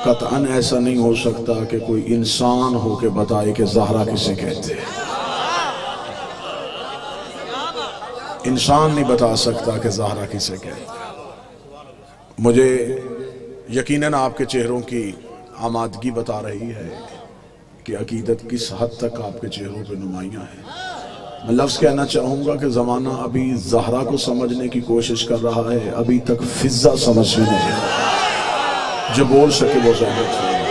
कतअन ऐसा नहीं हो सकता कि कोई इंसान हो के बताए कि ज़हरा किसे कहते हैं। इंसान नहीं बता सकता कि ज़हरा किसे कहते हैं। मुझे यकीनन आपके चेहरों की आमादगी बता रही है कि अकीदत किस हद तक आपके चेहरों पे नुमायाँ है। मैं लफ्ज़ कहना चाहूँगा कि ज़माना अभी ज़हरा को समझने की कोशिश कर रहा है, अभी तक फिज़ा समझ में नहीं है। जो बोल सके वो ज़हमत करे।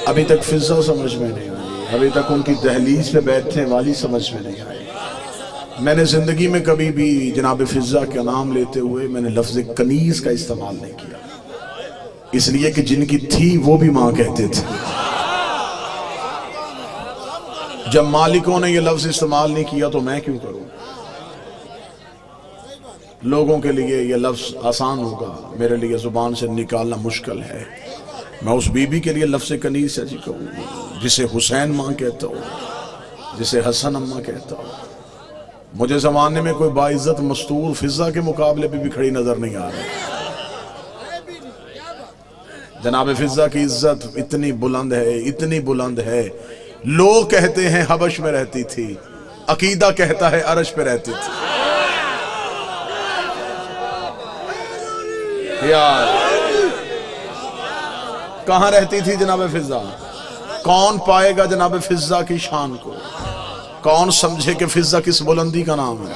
अभी तक फिज़ा समझ में नहीं आई, अभी तक उनकी दहलीज पे बैठने वाली समझ में नहीं आई। मैंने ज़िंदगी में कभी भी जनाब फिज़ा का नाम लेते हुए मैंने लफ्ज़ कनीज़ का इस्तेमाल नहीं किया, इसलिए कि जिनकी थी वो भी माँ कहते थे। जब मालिकों ने ये लफ्ज़ इस्तेमाल नहीं किया तो मैं क्यों करूं। लोगों के लिए ये लफ्ज़ आसान होगा, मेरे लिए ज़ुबान से निकालना मुश्किल है। मैं उस बीबी के लिए लफ्ज़ कनीज़ से जी कहूँ जिसे हुसैन माँ कहता हूँ, जिसे हसन अम्मा कहता हूँ। मुझे ज़माने में कोई बाइज़्ज़त मस्तूर फिज़ा के मुकाबले पे भी खड़ी नज़र नहीं आ रही। जनाब फिज़ा की इज्जत इतनी बुलंद है, इतनी बुलंद है, लोग कहते हैं हबश में रहती थी, अकीदा कहता है अरश पे रहती थी। यार कहां रहती थी जनाब फिज़ा? कौन पाएगा जनाब फिज़ा की शान को? कौन समझे कि फिज़ा किस बुलंदी का नाम है?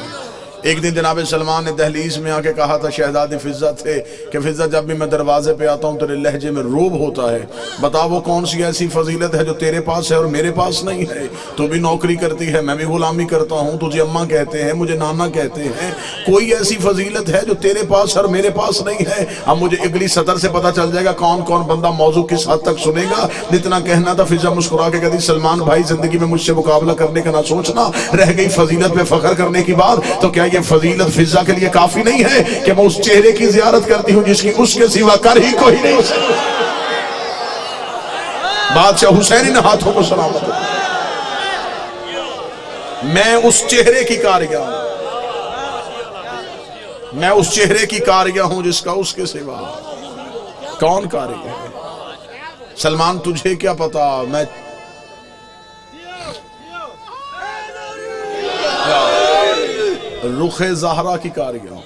एक दिन जनाब सलमान ने दहलीज में आके कहा था, शहजादी फिज़ा थे, कि फिज़ा जब भी मैं दरवाजे पे आता हूँ तेरे लहजे में रोब होता है, बता वो कौन सी ऐसी फजीलत है जो तेरे पास है और मेरे पास नहीं है। तू भी नौकरी करती है, मैं भी गुलामी करता हूँ, तुझे अम्मा कहते हैं, मुझे नाना कहते हैं, कोई ऐसी फजीलत है जो तेरे पास और मेरे पास नहीं है। अब मुझे अगली सतर से पता चल जाएगा कौन कौन बंदा मौजू किस हद तक सुनेगा। जितना कहना था फिज़ा मुस्कुरा के कहती, सलमान भाई जिंदगी में मुझसे मुकाबला करने का ना सोचना, रह गई फजीलत पे फख्र करने की बात, तो क्या ये फजीलत फिज़ा के लिए काफी नहीं है कि मैं उस चेहरे की जियारत करती हूँ जिसकी उसके सिवा कर ही कोई नहीं सकता। बादशाह हुसैन इन हाथों को सलामत हो। मैं उस चेहरे की कारिया हूं, मैं उस चेहरे की कारिया हूं जिसका उसके सिवा कौन कारिया है। सलमान तुझे क्या पता, मैं रुखे ज़हरा की कारिया हूं।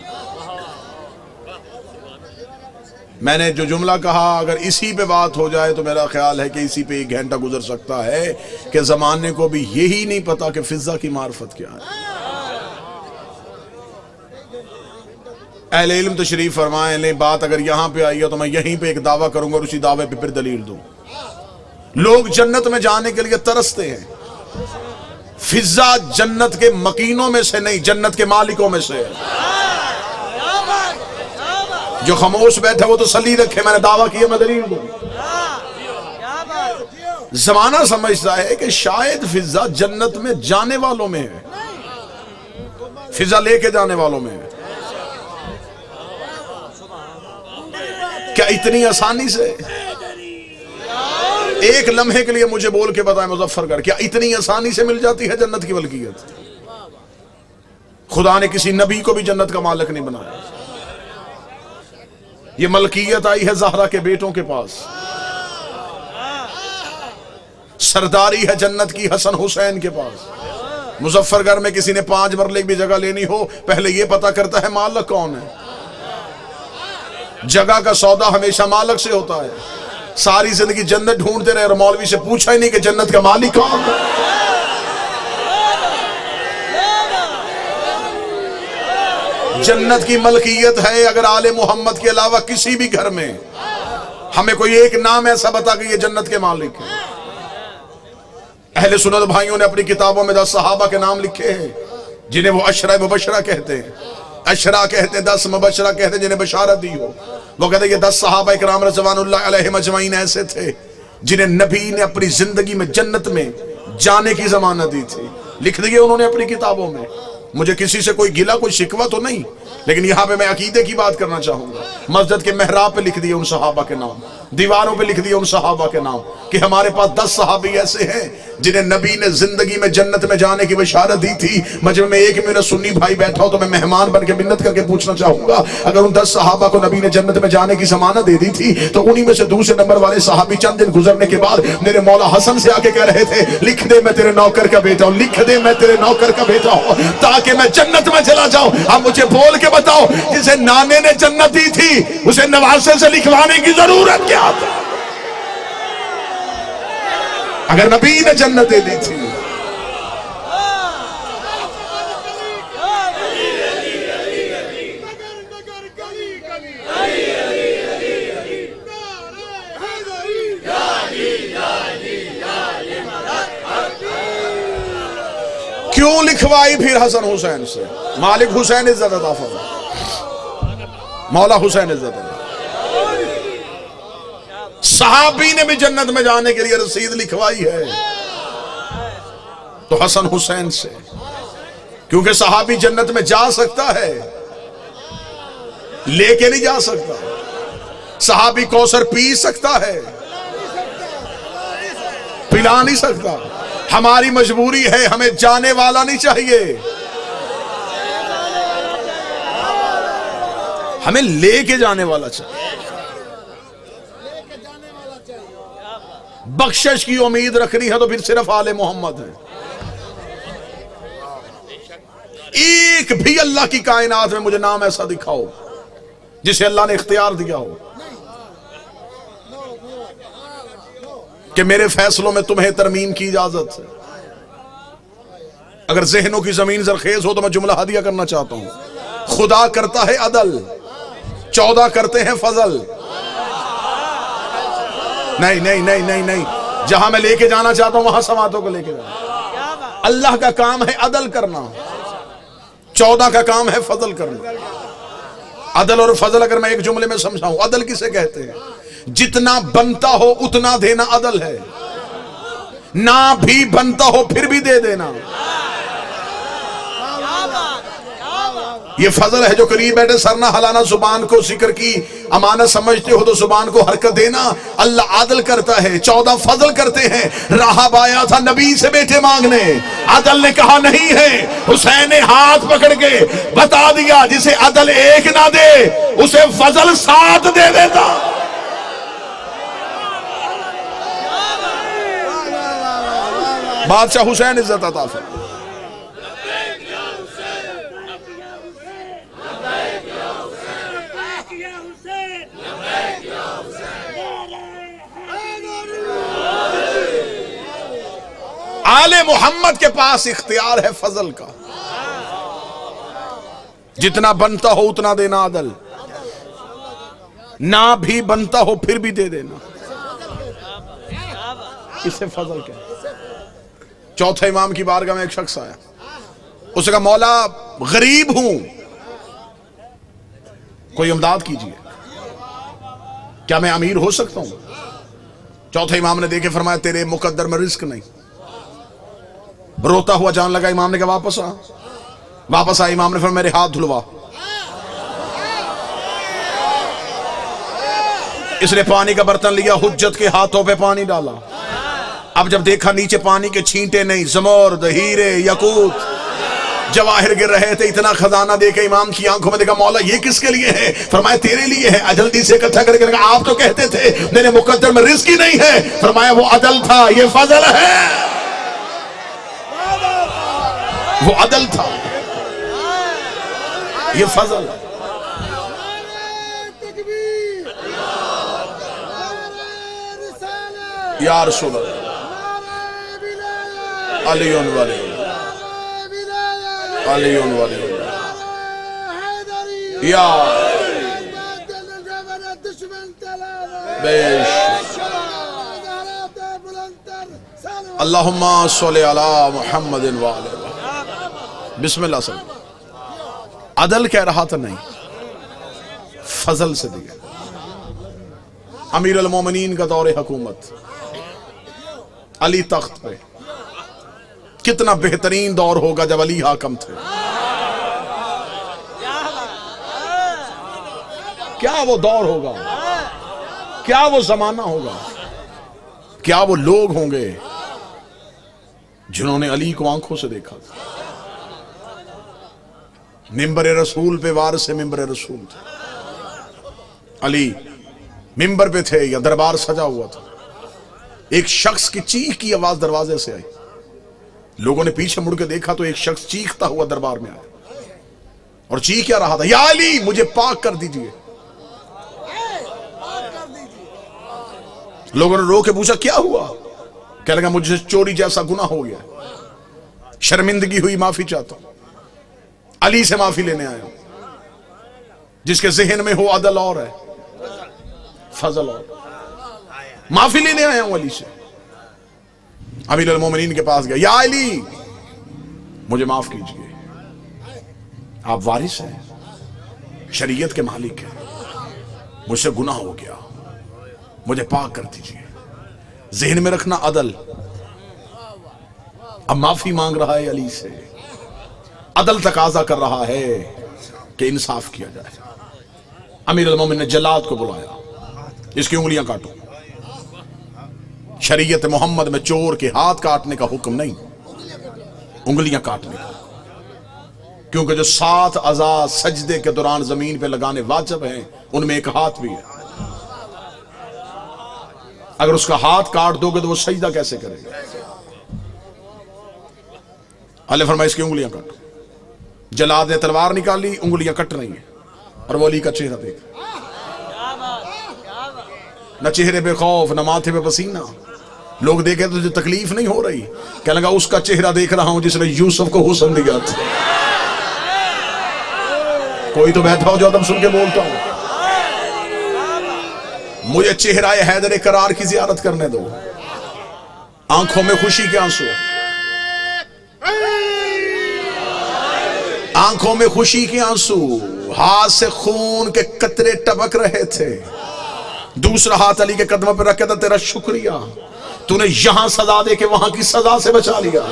मैंने जो जुमला कहा अगर इसी पे बात हो जाए तो मेरा ख्याल है कि इसी पे 1 घंटा गुजर सकता है कि ज़माने को भी यही नहीं पता कि फिज़ा की मार्फत क्या है। अहले इल्म तशरीफ फरमाए ले, बात अगर यहां पे आई है तो मैं यहीं पे एक दावा करूंगा और उसी दावे पे फिर दलील दूं। लोग जन्नत में जाने के लिए तरसते हैं, फिज़ा जन्नत के मकीनों में से नहीं, जन्नत के मालिकों में से है। जो खामोश बैठा वो तो सली रखे, मैंने दावा किया, मैं दलील दूं। जमाना समझता है कि शायद फिज़ा जन्नत में जाने वालों में है, फिज़ा लेके जाने वालों में है। क्या इतनी आसानी से? एक लम्हे के लिए मुझे बोल के बताएं मुजफ्फरगढ़, क्या इतनी आसानी से मिल जाती है जन्नत की मलकियत? खुदा ने किसी नबी को भी जन्नत का मालिक नहीं बनाया। ये मलकियत आई है ज़हरा के बेटों के पास। सरदारी है जन्नत की हसन हुसैन के पास। मुजफ्फरगढ़ में किसी ने 5 मरले की भी जगह लेनी हो, पहले ये पता करता है मालिक कौन है। जगह का सौदा हमेशा मालिक से होता है। सारी जिंदगी जन्नत ढूंढते रहे और मौलवी से पूछा ही नहीं कि जन्नत का मालिक कौन है। जन्नत की मलकियत है अगर आले मोहम्मद के अलावा किसी भी घर में हमें कोई एक नाम ऐसा बता कि ये जन्नत के मालिक है। अहले सुन्नत भाइयों ने अपनी किताबों में 10 सहाबा के नाम लिखे हैं जिन्हें वो अशरा मुबशरा कहते हैं। अशरा कहते हैं 10, मुबशरा कहते हैं जिन्हें बशारत दी हो। वो कहते हैं ये 10 सहाबा इकराम रज़वानुल्लाह अलैहिम अजमईन ऐसे थे जिन्हें नबी ने अपनी जिंदगी में जन्नत में जाने की जमानत दी थी। लिख दिए उन्होंने अपनी किताबों में। मुझे किसी से कोई गिला कोई शिकवा तो नहीं, लेकिन यहाँ पे मैं अकीदे की बात करना चाहूंगा। मस्जिद के मेहराब पे लिख दिए उन सहाबा के नाम, दीवारों पे लिख दिए उन सहाबा के नाम कि हमारे पास 10 सहाबी ऐसे हैं जिन्हें नबी ने जिंदगी में जन्नत में जाने की बशारत दी थी। मजमे में एक मेरा सुन्नी भाई बैठा हो तो मैं मेहमान बन के मिन्नत करके पूछना चाहूंगा, अगर उन 10 सहाबा को नबी ने जन्नत में जाने की जमानत दे दी थी तो उन्हीं में से दूसरे नंबर वाले सहाबी चंद दिन गुजरने के बाद मेरे मौला हसन से आके कह रहे थे, लिख दे मैं तेरे नौकर का बेटा हूं, लिख दे मैं तेरे नौकर का बेटा हूं, ताकि मैं जन्नत में चला जाऊं। अब मुझे बोल के बताओ, जिसे नाने ने जन्नत दी थी उसे नवासे से लिखवाने की जरूरत क्या थी? अगर नबी ने जन्नत दे दी थी। क्यों लिखवाई फिर हसन हुसैन से? मालिक हुसैन इज्जत अता फरमा, मौला हुसैन इज्जत अता। सहाबी ने भी जन्नत में जाने के लिए रसीद लिखवाई है तो हसन हुसैन से, क्योंकि सहाबी जन्नत में जा सकता है, लेके नहीं जा सकता। सहाबी कौसर पी सकता है, पिला नहीं सकता। हमारी मजबूरी है, हमें जाने वाला नहीं चाहिए, हमें लेके जाने वाला चाहिए। बख्शिश की उम्मीद रखनी है तो फिर सिर्फ आले मोहम्मद है। एक भी अल्लाह की कायनात में मुझे नाम ऐसा दिखाओ जिसे अल्लाह ने इख्तियार दिया हो कि मेरे फैसलों में तुम्हें तरमीम की इजाजत है। अगर जहनों की जमीन जरखेज हो तो मैं जुमला हदिया करना चाहता हूं। खुदा करता है अदल, 14 करते हैं फजल। नहीं नहीं नहीं नहीं नहीं, जहां मैं लेके जाना चाहता हूं वहां समातों को लेके जाना। अल्लाह का काम है अदल करना, 14 का काम है फजल करना। अदल और फजल अगर मैं एक जुमले में समझाऊं, अदल किसे कहते हैं? जितना बनता हो उतना देना अदल है, ना भी बनता हो फिर भी दे देना ये फजल है। जो करीब बैठे सर ना हलाना, जुबान को जिक्र की अमानत समझते हो तो जुबान को हरकत देना। अल्लाह आदल करता है, 14 फजल करते हैं। राहब आया था नबी से बेटे मांगने, अदल ने कहा नहीं है। हुसैन ने हाथ पकड़ के बता दिया, जिसे अदल एक ना दे उसे फजल 7 दे देता। बादशाह हुसैन इज्जत अता फरमा। आले मोहम्मद के पास इख्तियार है फजल का, जितना बनता हो उतना देना अदल, ना भी बनता हो फिर भी दे देना, इसे फजल क्या। चौथे इमाम की बारगाह में एक शख्स आया, उसने कहा मौला गरीब हूं, कोई इमदाद कीजिए, क्या मैं अमीर हो सकता हूं? चौथे इमाम ने देखे फरमाया तेरे मुकद्दर में रिस्क नहीं। रोता हुआ जान लगा, इमाम ने कहा वापस आ। वापस आया, इमाम ने फिर मेरे हाथ धुलवा। इसने पानी का बर्तन लिया, हुज्जत के हाथों पे पानी डाला। अब जब देखा नीचे पानी के छींटे नहीं, जमोर्द, हीरे, यकूत, जवाहिर गिर रहे थे। इतना खजाना देके इमाम की आंखों में देखा, मौला ये किसके लिए है? फरमाया तेरे लिए है। जल्दी से इकट्ठा करके, आप तो कहते थे मेरे मुकद्दर में रिस्क ही नहीं है। फरमाया वो अदल था, ये फजल है। वो अदल था, ये फजल है। या रसूल अल्लाह, अलीउन वाले, अलीउन वाले, या अल्लाहुम्मा सल्ली अला मुहम्मदिन व अला बिस्मिल्लाह से। अदल कह रहा था नहीं, फजल से दिया। अमीर अल मोमिनीन का दौरे हुकूमत, अली तख्त पे। कितना बेहतरीन दौर होगा जब अली हाकम थे। क्या वो दौर होगा, क्या वो जमाना होगा, क्या वो लोग होंगे जिन्होंने अली को आंखों से देखा था। मिंबर रसूल पे वारिस से मिंबर रसूल थे। अली मिंबर पे थे या दरबार सजा हुआ था। एक शख्स की चीख की आवाज दरवाजे से आई। लोगों ने पीछे मुड़ के देखा तो एक शख्स चीखता हुआ दरबार में आया और चीख क्या रहा था, या अली मुझे पाक कर दीजिए। लोगों ने रो के पूछा क्या हुआ? क्या लगा मुझे चोरी जैसा गुनाह हो गया, शर्मिंदगी हुई, माफी चाहता हूं। अली से माफी लेने आया हूं, जिसके जहन में हो अदल और है फजल और। माफी लेने आया हूं अली से। अमीरुल मोमिनीन के पास गया, या अली मुझे माफ कीजिए, आप वारिस हैं, शरीयत के मालिक हैं, मुझसे गुनाह हो गया, मुझे पाक कर दीजिए। जहन में रखना अदल। अब माफी मांग रहा है अली से। अदल तकाजा कर रहा है कि इंसाफ किया जाए। अमीरुल मोमिन ने जल्लाद को बुलाया, इसकी उंगलियां काटो। शरीयत मोहम्मद में चोर के हाथ काटने का हुक्म नहीं, उंगलियां काटने का। क्योंकि जो 7 अज़ा सजदे के दौरान जमीन पे लगाने वाजिब हैं, उनमें एक हाथ भी है। अगर उसका हाथ काट दोगे तो वो सजदा कैसे करेगा? अल्लाह फरमाए इसकी उंगलियां काटो। जल्लाद ने तलवार निकाली, उंगलियां कट रही हैं और वो अली का चेहरा देख, न चेहरे पे खौफ, न माथे पे पसीना। लोग देखे तो तुझे तकलीफ नहीं हो रही। क्या लगा उसका चेहरा देख रहा हूं जिसने यूसुफ को हुस्न दिया था। कोई तो बैठा हो जो अदब सुन के बोलता हूं। मुझे चेहरा हैदर करार की जियारत करने दो। आंखों में खुशी के आंसू, आंखों में खुशी के आंसू, हाथ से खून के कतरे टपक रहे थे। दूसरा हाथ अली के कदमों पर रखे था, तेरा शुक्रिया, तूने यहां सजा दे के वहां की सजा से बचा लिया।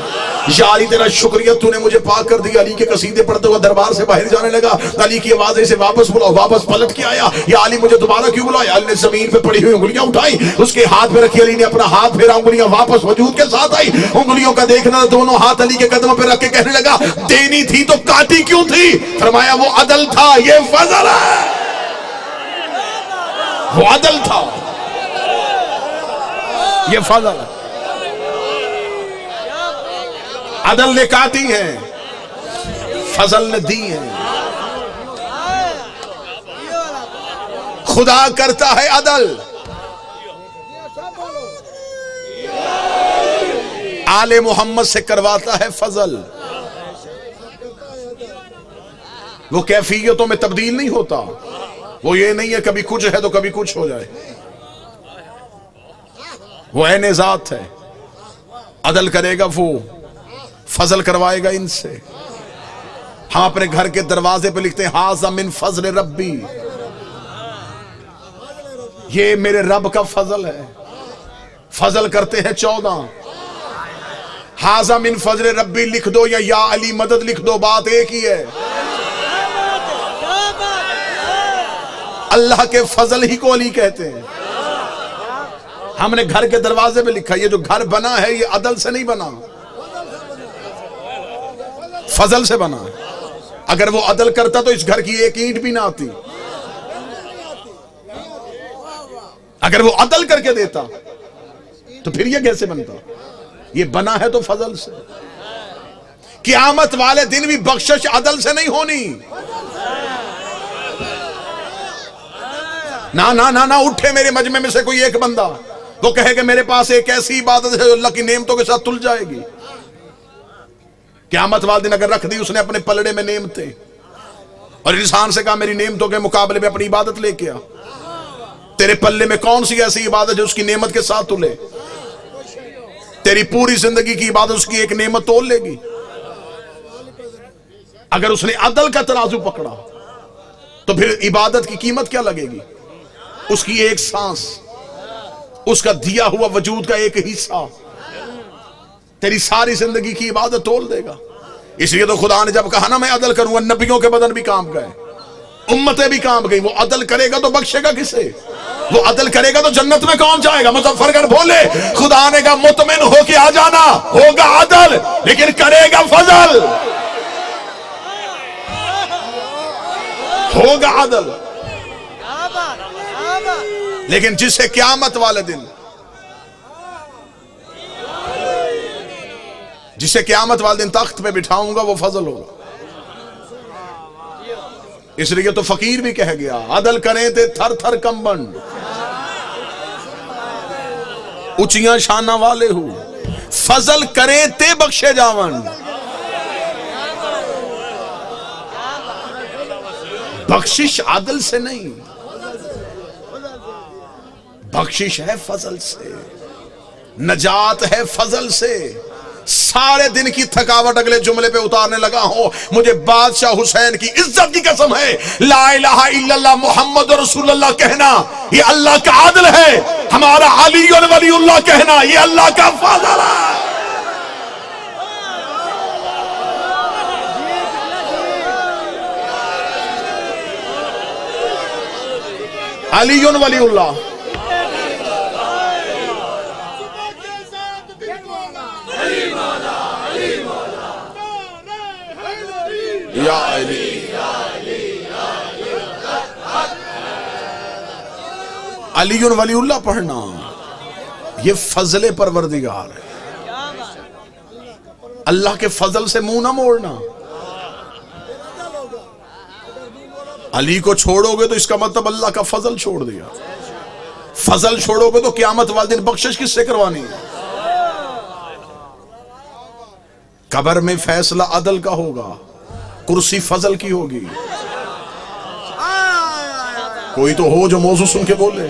या अली तेरा शुक्रिया, तूने मुझे पाक कर दिया। अली के कसीदे पढ़ते हुए दरबार से बाहर जाने लगा। अली की आवाज से वापस बुलाओ, वापस पलट के आया, या अली मुझे दोबारा क्यों बुलाया? अली ने जमीन पे पड़ी हुई उंगलियां उठाई, उसके हाथ में रखी। अली ने अपना हाथ फेरा, उंगलियां वापस वजूद के साथ आई। उंगलियों का देखना, दोनों हाथ अली के कदमों पर रख के कहने लगा, देनी थी तो काटी क्यों थी? फरमाया वो अदल था, ये फजल है। वो अदल था, ये फजल है। अदल ने काटी है, फजल ने दी है। खुदा करता है अदल, आले मोहम्मद से करवाता है फजल। वो कैफियतों में तब्दील नहीं होता। वो ये नहीं है कभी कुछ है तो कभी कुछ हो जाए। वो ऐने ज़ात है, अदल करेगा, वो फजल करवाएगा इनसे। हम अपने घर के दरवाजे पे लिखते हैं, हाज़ा मिन फजल रब्बी, ये मेरे रब का फजल है। फजल करते हैं 14। हाज़ा मिन फजल रब्बी लिख दो या अली मदद लिख दो, बात एक ही है। अल्लाह के फजल ही को अली कहते हैं। हमने घर के दरवाजे पे लिखा, ये जो घर बना है ये अदल से नहीं बना, फजल से बना। अगर वो अदल करता तो इस घर की एक ईंट भी ना आती। अगर वो अदल करके देता तो फिर ये कैसे बनता? ये बना है तो फजल से। क़यामत वाले दिन भी बख्शिश अदल से नहीं होनी। ना ना ना ना उठे मेरे मजमे में से कोई एक बंदा, वो कहे कि मेरे पास एक ऐसी इबादत है जो अल्लाह की नेमतों के साथ तुल जाएगी। क़यामत वाले दिन अगर रख दी उसने अपने पलड़े में नेमतें, और इंसान से कहा मेरी नेमतों के मुकाबले में अपनी इबादत लेके आ, तेरे पल्ले में कौन सी ऐसी इबादत जो उसकी नेमत के साथ तुले? तेरी पूरी जिंदगी की इबादत उसकी एक नेमत तोल लेगी। अगर उसने अदल का तराजू पकड़ा तो फिर इबादत की कीमत क्या लगेगी? उसकी एक सांस, उसका दिया हुआ वजूद का एक हिस्सा तेरी सारी जिंदगी की इबादत तोल देगा। इसलिए तो खुदा ने जब कहा ना मैं अदल करूंगा, नबियों के बदन भी काम गए, उम्मतें भी काम गई। वो अदल करेगा तो बख्शेगा किसे? वो अदल करेगा तो जन्नत में कौन जाएगा? मुजफ्फरगढ़ बोले खुदा ने कहा मुतमिन होके आ जाना, होगा अदल लेकिन करेगा फजल, होगा अदल। लेकिन जिसे क़यामत वाले दिन, जिसे क़यामत वाले दिन तख्त पे बिठाऊंगा वो फजल होगा। इसलिए तो फकीर भी कह गया अदल करें थे थर थर कंबन, ऊंचियां शाना वाले हो, फजल करें ते बख्शे जावन। बख्शिश आदल से नहीं, बख्शिश है फजल से, नजात है फजल से। सारे दिन की थकावट अगले जुमले पे उतारने लगा हूं, मुझे बादशाह हुसैन की इज्जत की कसम है, ला इलाहा इल्लल्लाह मुहम्मद रसूलुल्लाह कहना ये अल्लाह का आदल है, हमारा अली वलीउल्लाह कहना ये अल्लाह का फजल है। अली वलीउल्लाह या अली, अली वलीउल्लाह पढ़ना ये फजले परवरदिगार है। अल्लाह के फजल से मुंह ना मोड़ना। अली को छोड़ोगे तो इसका मतलब अल्लाह का फजल छोड़ दिया, फजल छोड़ोगे तो क़यामत वाले दिन बख्शिश किससे करवानी है? कब्र में फैसला अदल का होगा, कुर्सी फजल की होगी। कोई तो हो जो मौजू सुन के बोले।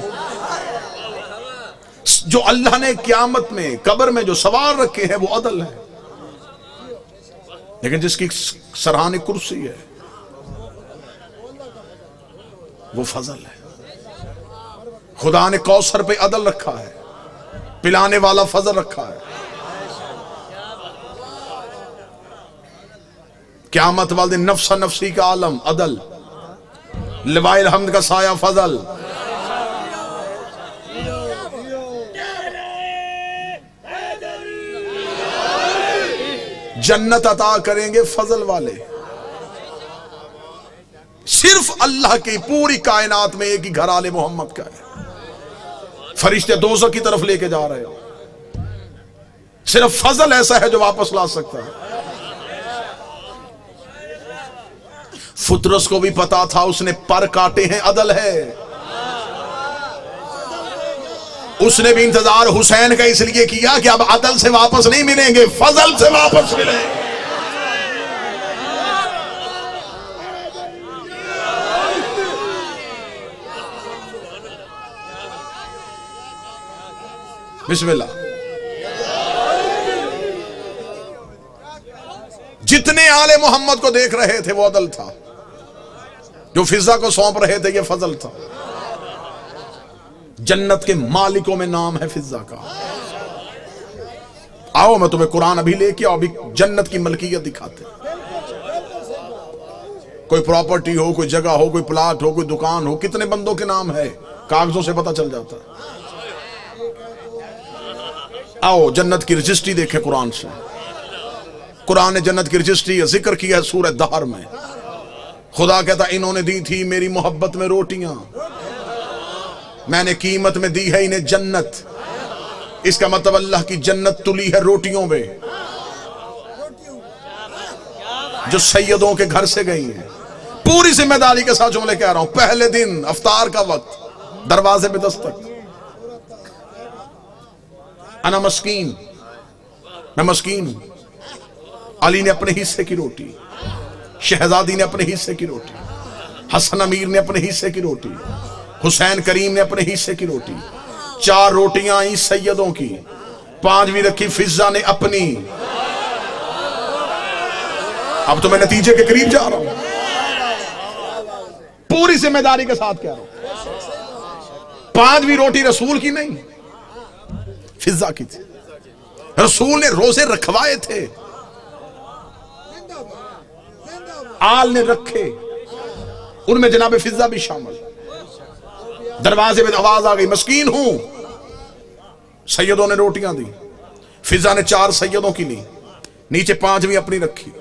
जो अल्लाह ने क़यामत में कब्र में जो सवाल रखे हैं वो अदल है, लेकिन जिसकी सरहाने कुर्सी है वो फजल है। खुदा ने कौसर पे अदल रखा है, पिलाने वाला फजल रखा है। क़यामत वाले दिन नफ्सा नफ्सी का आलम अदल, लिवाइल हम्द का साया फजल। जन्नत अता करेंगे फजल वाले। सिर्फ अल्लाह की पूरी कायनात में एक ही घर आले मोहम्मद का है। फरिश्ते दोज़ख की तरफ लेके जा रहे हो, सिर्फ फजल ऐसा है जो वापस ला सकता है। फुतरस को भी पता था, उसने पर काटे हैं अदल है। उसने भी इंतजार हुसैन का इसलिए किया कि अब अदल से वापस नहीं मिलेंगे, फजल से वापस मिलेंगे। बिस्मिल्लाह। जितने आले मोहम्मद को देख रहे थे वो अदल था, जो फिजा को सौंप रहे थे ये फजल था। जन्नत के मालिकों में नाम है फिजा का। आओ मैं तुम्हें कुरान अभी लेके आओ, अभी जन्नत की मलकियत दिखाते। कोई प्रॉपर्टी हो, कोई जगह हो, कोई प्लाट हो, कोई दुकान हो, कितने बंदों के नाम है कागजों से पता चल जाता है। आओ जन्नत की रजिस्ट्री देखें कुरान से। कुरान ने जन्नत की रजिस्ट्री जिक्र किया है सूरह दहर में। खुदा कहता इन्होंने दी थी मेरी मोहब्बत में रोटियां, मैंने कीमत में दी है इन्हें जन्नत। इसका मतलब अल्लाह की जन्नत तुली है रोटियों में, जो सैयदों के घर से गई है। पूरी जिम्मेदारी के साथ जुमले कह रहा हूं। पहले दिन अफ्तार का वक्त, दरवाजे पे दस्तक, अना मस्कीन, मैं मस्कीन हूं। अली ने अपने हिस्से की रोटी, शहजादी ने अपने हिस्से की रोटी, हसन अमीर ने अपने हिस्से की रोटी, हुसैन करीम ने अपने हिस्से की रोटी। 4 रोटियां आई सैयदों की, 5वीं रखी फिजा ने अपनी। अब तो मैं नतीजे के करीब जा रहा हूं, पूरी जिम्मेदारी के साथ कह रहा हूं। 5वीं रोटी रसूल की नहीं, फिजा की थी। रसूल ने रोजे रखवाए थे, आल ने रखे, उनमें जनाब फिजा भी शामिल। दरवाजे पे आवाज आ गई, मस्कीन हूं। सैयदों ने रोटियां दी, फिजा ने 4 सैयदों की ली, नीचे 5वीं अपनी रखी।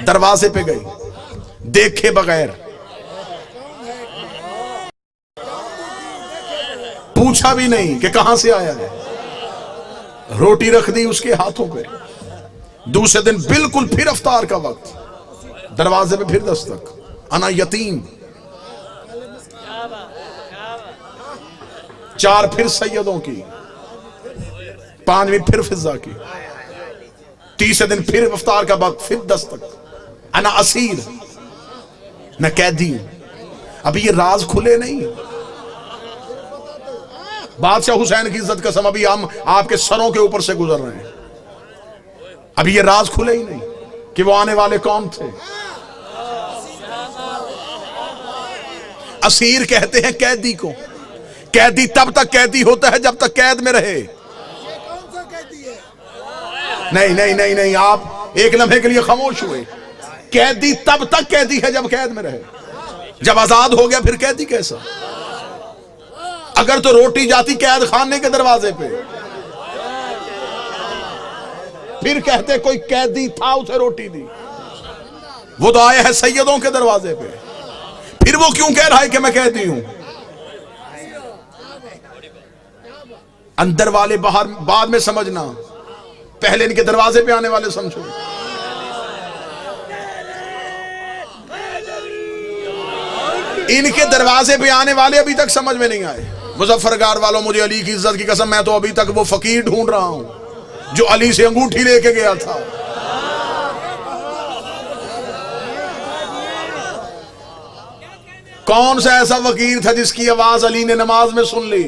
दरवाजे पे गई, देखे बगैर, पूछा भी नहीं कि कहां से आया है, रोटी रख दी उसके हाथों पे। दूसरे दिन बिल्कुल फिर अफ्तार का वक्त, दरवाजे पे फिर दस्तक, अना यतीम। 4 फिर सैयदों की, 5वीं फिर फिजा की। तीसरे दिन फिर अफ्तार का वक्त, फिर दस्तक, अना असीर, मैं कैदी हूं। अभी ये राज खुले नहीं। बादशाह हुसैन की इज्जत कसम, अभी हम आपके सरों के ऊपर से गुजर रहे हैं, अभी ये राज खुले ही नहीं कि वो आने वाले कौन थे। असीर कहते हैं कैदी को। कैदी तब तक कैदी होता है जब तक कैद में रहे। नहीं नहीं नहीं नहीं, आप एक लम्हे के लिए खामोश हुए। कैदी तब तक कैदी है जब कैद में रहे। जब आजाद हो गया फिर कैदी कैसा? अगर तो रोटी जाती कैद खाने के दरवाजे पे, फिर कहते कोई कैदी था उसे रोटी दी। वो तो आया है सैयदों के दरवाजे पे, फिर वो क्यों कह रहा है कि मैं कैदी हूं? अंदर वाले बाहर बाद में समझना, पहले इनके दरवाजे पे आने वाले समझो। इनके दरवाजे पे आने वाले अभी तक समझ में नहीं आए। मुजफ्फरगढ़ वालों, मुझे अली की इज्जत की कसम, मैं तो अभी तक वो फकीर ढूंढ रहा हूं जो अली से अंगूठी लेके गया था। कौन सा ऐसा फकीर था जिसकी आवाज अली ने नमाज में सुन ली?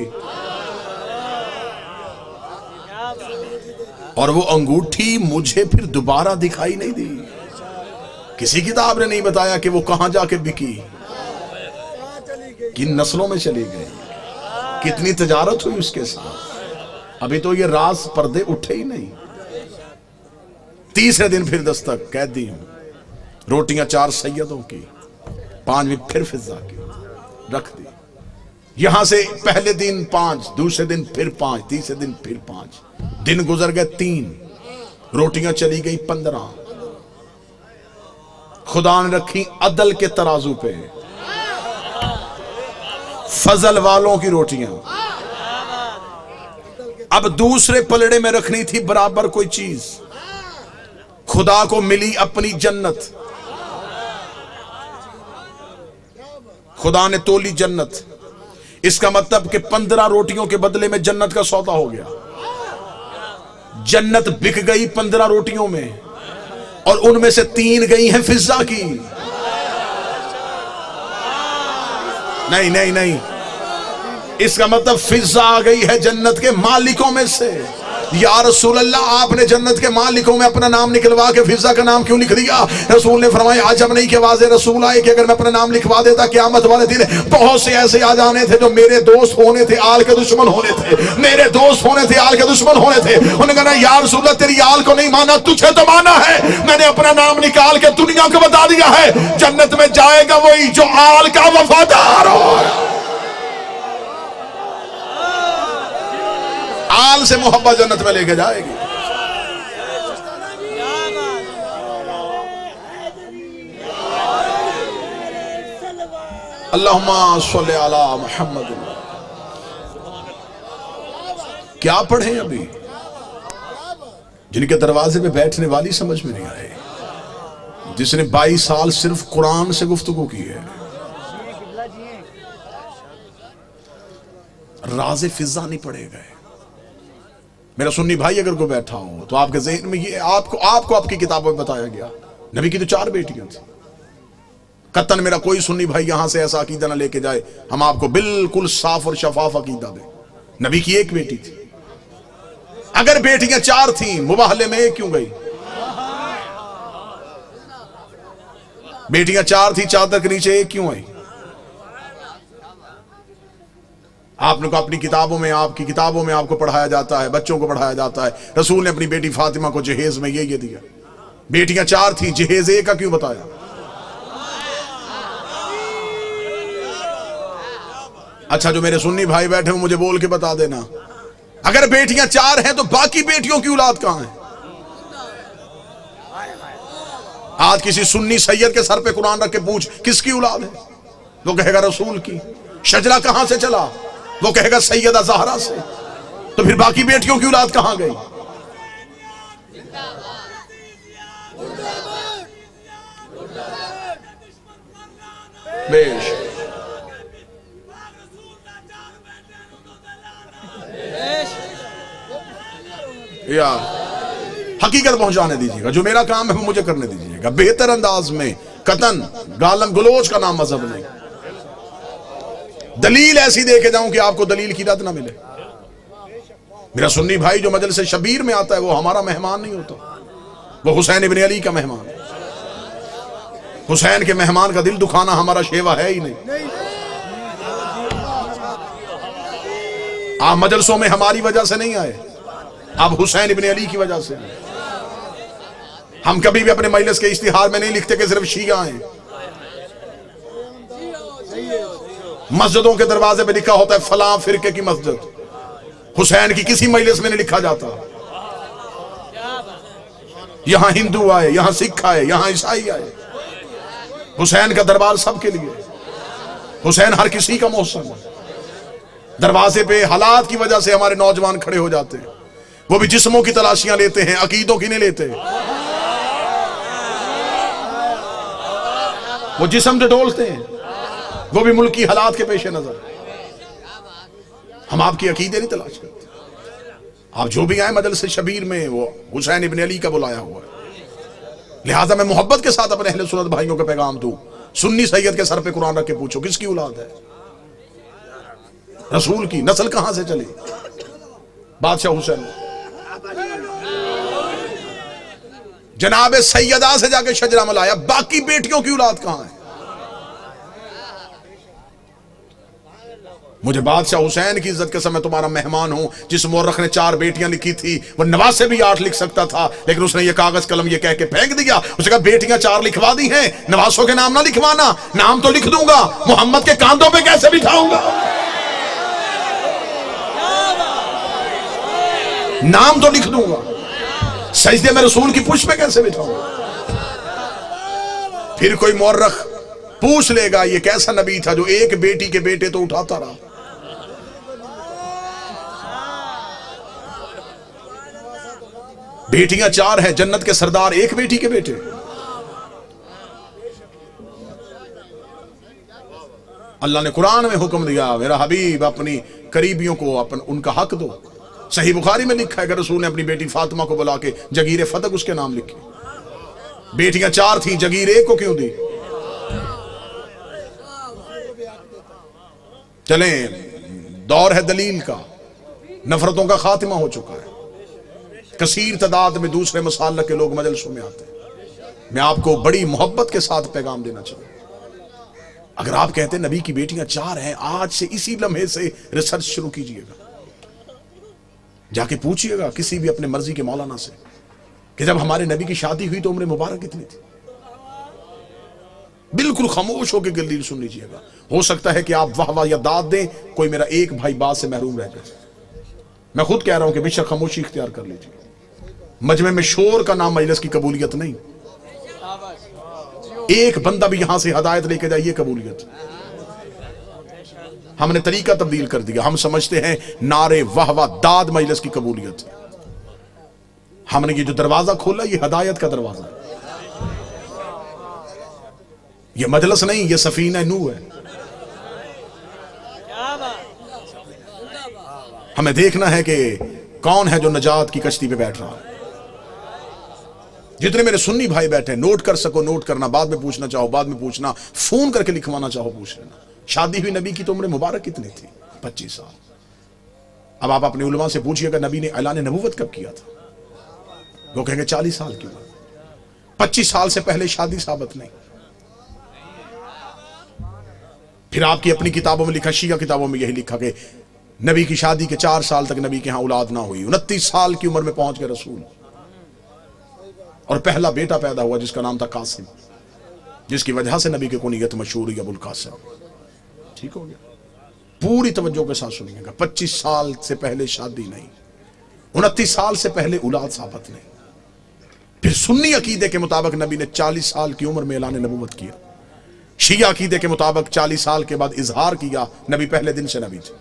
और वो अंगूठी मुझे फिर दोबारा दिखाई नहीं दी। किसी किताब ने नहीं बताया कि वो कहां जाके बिकी, किन नस्लों में चली गई, कितनी तजारत हुई उसके साथ। अभी तो ये राज पर्दे उठे ही नहीं। तीसरे दिन फिर दस्तक, कैदी हूं। रोटियां 4 सैयदों की, 5वीं फिर फिजा की रख दी। यहां से पहले दिन 5, दूसरे दिन फिर 5, तीसरे दिन फिर 5। दिन गुजर गए 3, रोटियां चली गई 15। खुदा ने रखी अदल के तराजू पे, फजल वालों की रोटियां। अब दूसरे पलड़े में रखनी थी बराबर कोई चीज। खुदा को मिली अपनी जन्नत। खुदा ने तोली जन्नत। इसका मतलब कि 15 रोटियों के बदले में जन्नत का सौदा हो गया। जन्नत बिक गई 15 रोटियों में, और उनमें से 3 गई हैं फिजा की। नहीं नहीं नहीं, इसका मतलब फिजा आ गई है जन्नत के मालिकों में से। या रसूल अल्लाह, आपने जन्नत के मालिकों में अपना नाम निकलवा के फिजा का नाम क्यों लिख दिया? रसूल ने फरमाया, आजम नहीं के वाज़े रसूल आए कि अगर मैं अपना नाम लिखवा देता क़यामत वाले दिन बहुत से ऐसे आ जाने थे जो मेरे दोस्त होने थे, आल के दुश्मन होने थे, मेरे दोस्त होने थे, आल के दुश्मन होने थे। उन्होंने कहा, या रसूल अल्लाह, तेरी आल को नहीं माना, तुझे तो माना है। मैंने अपना नाम निकाल के दुनिया को बता दिया है, जन्नत में जाएगा वही जो आल का वफादार हो। आल से मोहब्बत जन्नत में लेके जाएगी। अल्लाहुम्मा सल्ली अला मुहम्मद। क्या पढ़े अभी? जिनके दरवाजे पे बैठने वाली समझ में नहीं आए, जिसने 22 साल सिर्फ कुरान से गुफ्तगू की है। राज़े फिजा नहीं पढ़े गए। मेरा सुन्नी भाई अगर कोई बैठा हो तो आपके ज़हन में ये आपको आपकी किताबों में बताया गया, नबी की तो 4 बेटियां थी। कतन मेरा कोई सुन्नी भाई यहां से ऐसा अकीदा ना लेके जाए, हम आपको बिल्कुल साफ और शफाफ अकीदा दें। नबी की 1 बेटी थी। अगर बेटियां 4 थी, मुबाहले में 1 क्यों गई? बेटियां 4 थी, चादर के नीचे 1 क्यों आई? आपने को अपनी किताबों में, आपकी किताबों में आपको पढ़ाया जाता है, बच्चों को पढ़ाया जाता है, रसूल ने अपनी बेटी फातिमा को जहेज में ये दिया। बेटियां 4 थी, जहेज 1 का क्यों बताया? अच्छा, जो मेरे सुन्नी भाई बैठे हो मुझे बोल के बता देना, अगर बेटियां 4 हैं तो बाकी बेटियों की औलाद कहां है? आज किसी सुन्नी सैयद के सर पे कुरान रख के पूछ किसकी औलाद है, वो कहेगा रसूल की। शजरा कहां से चला, वो कहेगा सैयदा ज़हरा से। तो फिर बाकी बेटियों की औलाद कहां गई? बेश यार, हकीकत पहुंचाने दीजिएगा, जो मेरा काम है वो मुझे करने दीजिएगा बेहतर अंदाज में। कतन गालम गलोच का नाम मजहब नहीं। दलील ऐसी दे के जाऊं कि आपको दलील की रद ना मिले। मेरा सुन्नी भाई जो मजलिस शबीर में आता है वो हमारा मेहमान नहीं होता, वो हुसैन इब्न अली का मेहमान है। हुसैन के मेहमान का दिल दुखाना हमारा शेवा है ही नहीं। आप मजलसों में हमारी वजह से नहीं आए, आप हुसैन इब्न अली की वजह से आए। हम कभी भी अपने मजलिस के इश्तिहार में नहीं लिखते कि सिर्फ शिया हैं। मस्जिदों के दरवाजे पे लिखा होता है फलां फिरके की मस्जिद, हुसैन की किसी मजलिस में नहीं लिखा जाता। यहां हिंदू आए, यहां सिख आए, यहां ईसाई आए, हुसैन का दरबार सबके लिए। हुसैन हर किसी का मौसम है। दरवाजे पे हालात की वजह से हमारे नौजवान खड़े हो जाते हैं, वो भी जिस्मों की तलाशियां लेते हैं, अकीदों की नहीं लेते। वो जिस्म से डोलते हैं, वो भी मुल्क की हालात के पेश नजर। हम आपकी अकीदे नहीं तलाश करते। आप जो भी आए मजलिस शबीर में वो हुसैन इब्न अली का बुलाया हुआ है। लिहाजा मैं मोहब्बत के साथ अपने अहले सुन्नत भाइयों को पैगाम दूं, सुन्नी सैयद के सर पे कुरान रख के पूछो किसकी औलाद है? रसूल की। नस्ल कहां से चली? बादशाह हुसैन। जनाबे सैयदा से जाके शजरा मलाया, बाकी बेटियों की औलाद कहां है? मुझे बादशाह हुसैन की इज्जत के समय तुम्हारा मेहमान हूं। जिस मुअर्रिख ने 4 बेटियां लिखी थी वो नवासे भी 8 लिख सकता था, लेकिन उसने ये कागज कलम ये कह के फेंक दिया। उसने कहा बेटियां 4 लिखवा दी हैं, नवासों के नाम ना लिखवाना। नाम तो लिख दूंगा, मोहम्मद के कांधों पे कैसे बिठाऊंगा? नाम तो लिख दूंगा, सजदे में रसूल की पुष्प पे कैसे बिठाऊंगा? फिर कोई मुअर्रिख पूछ लेगा ये कैसा नबी था जो एक बेटी के बेटे तो उठाता रहा। बेटियां 4 हैं, जन्नत के सरदार एक बेटी के बेटे। अल्लाह ने कुरान में हुक्म दिया, मेरा हबीब अपनी करीबियों को अपन उनका हक दो। सही बुखारी में लिखा है कि रसूल ने अपनी बेटी फातिमा को बुला के जगीर फतक उसके नाम लिखी। बेटियां 4 थी, जगीर 1 को क्यों दी? चलें, दौर है दलील का, नफरतों का खात्मा हो चुका है। कसीर तादाद में दूसरे मसाल के लोग मजलिसों में आते हैं। मैं आपको बड़ी मोहब्बत के साथ पैगाम देना चाहूँ, अगर आप कहते हैं नबी की बेटियां 4 हैं, आज से इसी लम्हे से रिसर्च शुरू कीजिएगा। जाके पूछिएगा किसी भी अपने मर्जी के मौलाना से कि जब हमारे नबी की शादी हुई तो उम्र मुबारक कितनी थी। बिल्कुल खामोश होकर दलील सुन लीजिएगा। हो सकता है कि आप वाह वाह या दाद दें, कोई मेरा एक भाई बात से महरूम रह जाए। मैं खुद कह रहा हूं कि बेशक खामोशी इख्तियार कर लीजिए। मजमे में शोर का नाम मजलिस की कबूलियत नहीं। एक बंदा भी यहां से हदायत लेके जाइए, कबूलियत। हमने तरीका तब्दील कर दिया। हम समझते हैं नारे वाह वाह दाद मजलिस की कबूलियत। हमने ये जो दरवाजा खोला ये हदायत का दरवाजा है। ये मजलिस नहीं, ये सफीना नूह है। हमें देखना है कि कौन है जो नजात की कश्ती पे बैठ रहा है। जितने मेरे सुन्नी भाई बैठे, नोट कर सको नोट करना, बाद में पूछना चाहो बाद में पूछना, फोन करके लिखवाना चाहो पूछ लेना। शादी हुई नबी की तो उम्र मुबारक कितनी थी? 25 साल। अब आप अपने उलमा से पूछिएगा नबी ने ऐलान नबूवत कब किया था? वो कहेंगे 40 साल की उम्र। 25 साल से पहले शादी साबित नहीं। फिर आपकी अपनी किताबों में लिखा, शिया किताबों में यही लिखा कि नबी की शादी के 4 साल तक नबी के यहां औलाद ना हुई। 29 साल की उम्र में पहुंच गए रसूल, और पहला बेटा पैदा हुआ जिसका नाम था कासिम, जिसकी वजह से नबी की कुनियत मशहूर हुई अबुल कासिम। ठीक हो गया। पूरी तवज्जो के साथ सुनिएगा। 25 साल से पहले शादी नहीं, 29 साल से पहले औलाद साबित नहीं। फिर सुन्नी अकीदे के मुताबिक नबी ने 40 साल की उम्र में ऐलान नबूवत किया। शिया अकीदे के मुताबिक 40 साल के बाद इजहार किया, नबी पहले दिन से नबी थे।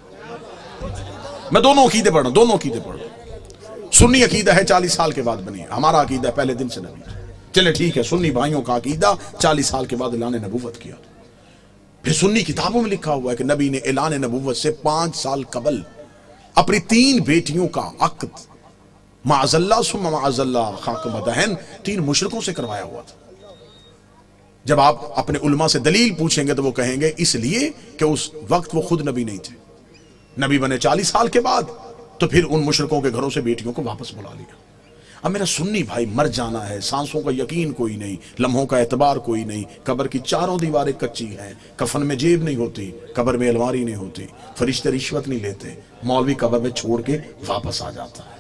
मैं दोनों अकीदे पढ़ रहा हूं, दोनों अकीदे पढ़ रहा हूं। सुन्नी अकीदा है 40 साल के बाद बनी, हमारा अकीदा पहले दिन से नबी थे। चले ठीक है, सुन्नी भाइयों का अकीदा 40 साल के बाद ऐलान नबूवत किया। फिर सुन्नी किताबों में लिखा हुआ है कि नबी ने ऐलान नबूवत से 5 साल कबल अपनी 3 बेटियों का अक्द माअज़ल्लाह सुम्मा माअज़ल्लाह खाक मदहन 3 मुशरिकों से करवाया हुआ था। जब आप अपने उलमा से दलील पूछेंगे तो वो कहेंगे इसलिए कि उस वक्त वो खुद नबी नहीं थे, नबी बने 40 साल के बाद, तो फिर उन मुशरिकों के घरों से बेटियों को वापस बुला लिया। अब मेरा सुन्नी भाई, मर जाना है, सांसों का यकीन कोई नहीं, लम्हों का एतबार कोई नहीं, कब्र की चारों दीवारें कच्ची हैं, कफन में जेब नहीं होती, कब्र में अलमारी नहीं होती, फरिश्ते रिश्वत नहीं लेते, मौलवी कब्र में छोड़ के वापस आ जाता है।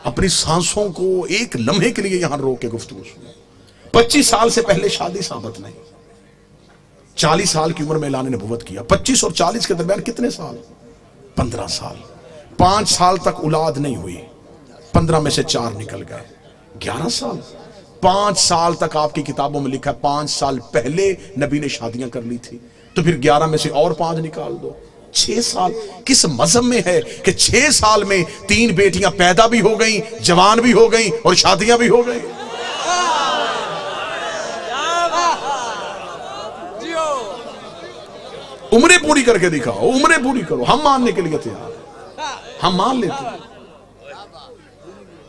अपनी सांसों को एक लम्हे के लिए यहां रोक के गुफ्तगू सुनो। 25 साल से पहले शादी साबित नहीं, 40 साल की उम्र में ऐलान नबूवत किया। 25 और 40 के दरमियान कितने साल? 15 साल। 5 साल तक औलाद नहीं हुई, 15 में से 4 निकल गए, 11 साल। 5 साल तक आपकी किताबों में लिखा है 5 साल पहले नबी ने शादियां कर ली थी, तो फिर 11 में से और 5 निकाल दो, 6 साल। किस मजहब में है कि 6 साल में 3 बेटियां पैदा भी हो गई, जवान भी हो गई और शादियां भी हो गई? उम्रें पूरी करके दिखाओ, उम्रें पूरी करो, हम मानने के लिए तैयार, हम मान लेते हैं।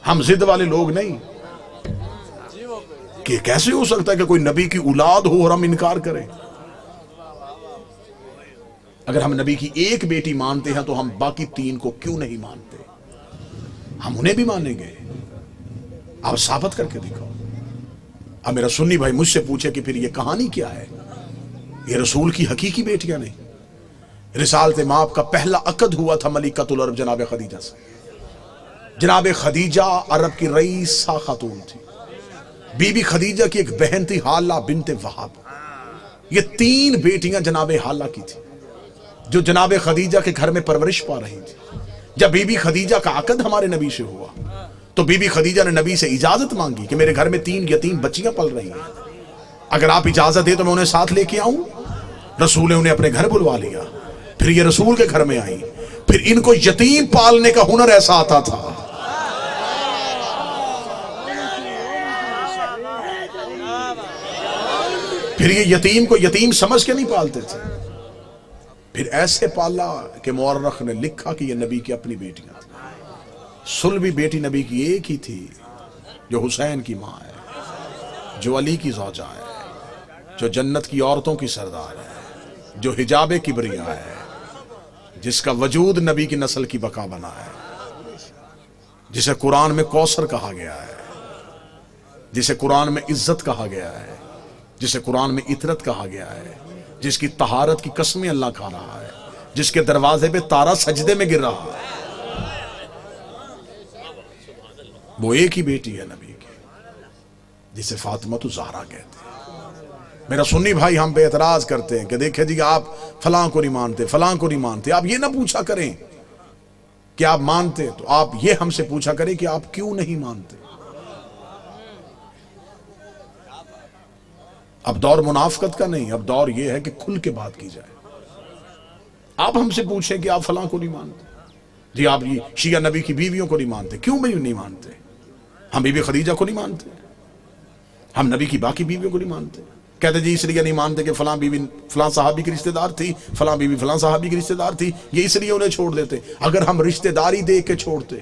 हम जिद वाले लोग नहीं कि कैसे हो सकता है कि कोई नबी की औलाद हो और हम इनकार करें। अगर हम नबी की एक बेटी मानते हैं तो हम बाकी 3 को क्यों नहीं मानते? हम उन्हें भी मानेंगे। आप साबित करके दिखाओ। अब मेरा सुन्नी भाई मुझसे पूछे कि फिर ये कहानी क्या है, ये रसूल की हकीकी बेटियां नहीं। रिसालत माप का पहला अकद हुआ था मलिकतुल अरब जनाब खदीजा से। जनाब खदीजा अरब की रईसा खातून थी। बीबी खदीजा की एक बहन थी हाला बिनते वहाब। ये 3 बेटियां जनाब हाला की थी जो जनाब खदीजा के घर में परवरिश पा रही थी। जब बीबी खदीजा का अकद हमारे नबी से हुआ तो बीबी खदीजा ने नबी से इजाजत मांगी कि मेरे घर में 3 यतीम बच्चियां पल रही हैं, अगर आप इजाजत दे तो मैं उन्हें साथ लेके आऊं। रसूल ने उन्हें अपने घर बुलवा लिया। फिर ये रसूल के घर में आई। फिर इनको यतीम पालने का हुनर ऐसा आता था, फिर ये यतीम को यतीम समझ के नहीं पालते थे, फिर ऐसे पाला कि मुअर्रख ने लिखा कि ये नबी की अपनी बेटियां थी। सुलभी बेटी नबी की एक ही थी जो हुसैन की मां है, जो अली की ज़ौजा है, जो जन्नत की औरतों की सरदार है, जो हिजाबे किबरिया है, जिसका वजूद नबी की नस्ल की बका बना है, जिसे कुरान में कौसर कहा गया है, जिसे कुरान में इज्जत कहा गया है, जिसे कुरान में इतरत कहा गया है, जिसकी तहारत की कसमें अल्लाह खा रहा है, जिसके दरवाजे पे तारा सजदे में गिर रहा है, वो एक ही बेटी है नबी की, जिसे फातिमा तो ज़हरा कहते हैं। मेरा सुन्नी भाई हम पे एतराज करते हैं कि देखे जी आप फलां को नहीं मानते, फलां को नहीं मानते। आप ये ना पूछा करें कि आप मानते, तो आप ये हमसे पूछा करें कि आप क्यों नहीं मानते। अब दौर मुनाफकत का नहीं, अब दौर ये है कि खुल के बात की जाए। आप हमसे पूछें कि आप फलां को नहीं मानते, जी आप ये शिया नबी की बीवियों को नहीं मानते, क्यों भी नहीं मानते? हम बीबी खदीजा को नहीं मानते, हम नबी की बाकी बीवियों को नहीं मानते। कहते जी इसलिए नहीं मानते कि फलां बीवी फलां साहबी की रिश्तेदार थी, फलां बीवी फलां साहबी की रिश्तेदार थी, ये इसलिए उन्हें छोड़ देते। अगर हम रिश्तेदारी देख के छोड़ते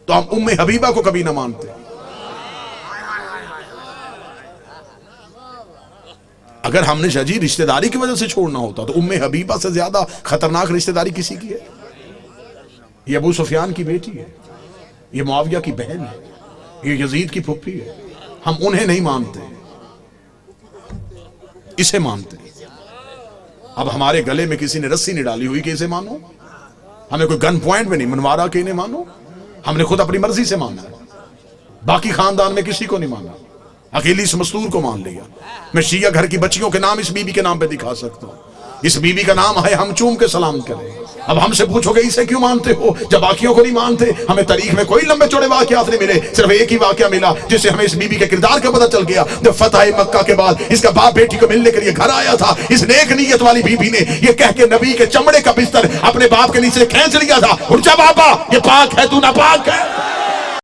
तो हम उम्मे हबीबा को कभी ना मानते। अगर हमने शाजी रिश्तेदारी की वजह से छोड़ना होता तो उम्मे हबीबा से ज्यादा खतरनाक रिश्तेदारी किसी की है? ये अबू सुफियान की बेटी है, ये मुआविया की बहन है, ये यजीद की फुप्पी है। हम उन्हें नहीं मानते, इसे मानते। अब हमारे गले में किसी ने रस्सी नहीं डाली हुई कि इसे मानो, हमें कोई गन पॉइंट में नहीं मनवारा कि इन्हें मानो, हमने खुद अपनी मर्जी से माना है। बाकी खानदान में किसी को नहीं माना, अकेली इस मस्तूर को मान लिया। मैं शिया घर की बच्चियों के नाम इस बीबी के नाम पे दिखा सकता हूं, इस बीबी का नाम है, हम चूम के सलाम करें। अब हमसे पूछोगे इसे क्यों मानते हो जब बाकियों को नहीं मानते? हमें तारीख में कोई लंबे चौड़े वाकयात नहीं मिले, सिर्फ एक ही वाकया मिला जिससे हमें इस बीबी के किरदार का पता चल गया। जब फतह मक्का के बाद इसका बाप बेटी को मिलने के लिए घर आया था, इस नेक नीयत वाली बीबी ने ये कह के नबी के चमड़े का बिस्तर अपने बाप के नीचे खींच लिया था, उठ जा बाबा, ये पाक है, तू नापाक है।